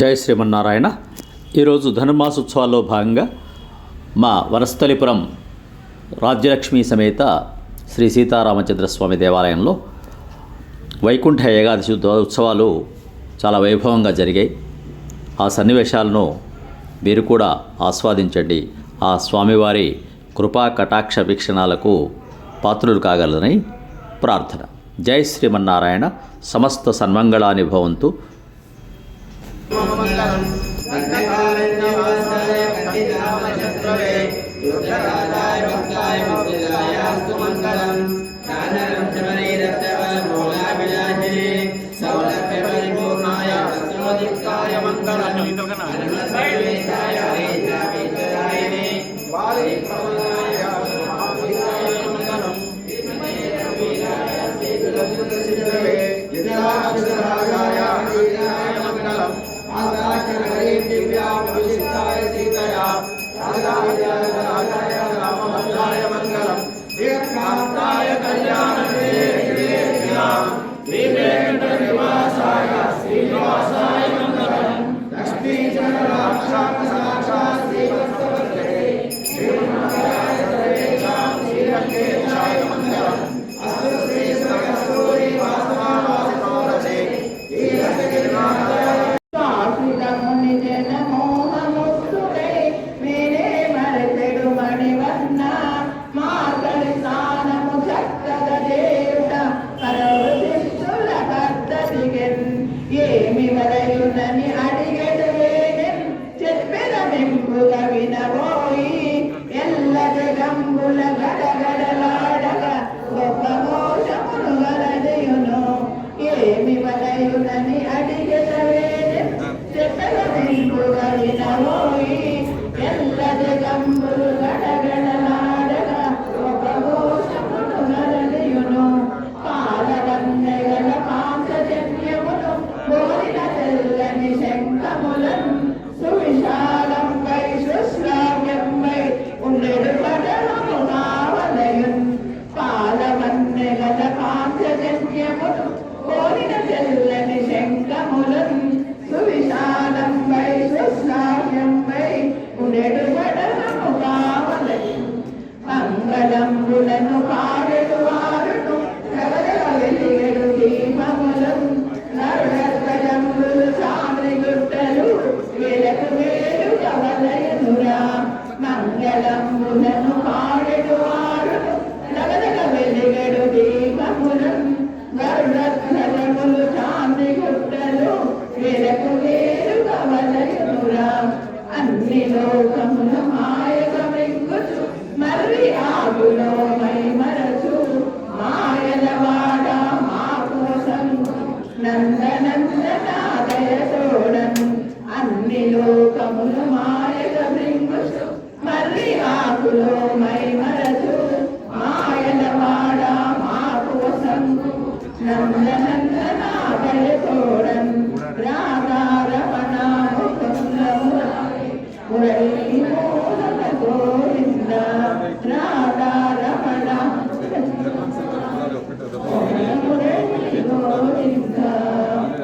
జై శ్రీమన్నారాయణ. ఈరోజు ధనుర్మాసోత్సవాల్లో భాగంగా మా వనస్థలిపురం రాజ్యలక్ష్మి సమేత శ్రీ సీతారామచంద్రస్వామి దేవాలయంలో వైకుంఠ ఏకాదశి ఉత్సవాలు చాలా వైభవంగా జరిగాయి. ఆ సన్నివేశాలను మీరు కూడా ఆస్వాదించండి. ఆ స్వామివారి కృపా కటాక్ష వీక్షణాలకు పాత్రులు కాగలరని ప్రార్థన. జై శ్రీమన్నారాయణ. సమస్త సన్మంగళాని భవంతు.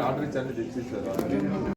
ఆర్డర్ ఇచ్చి అన్ని తెచ్చేసారు.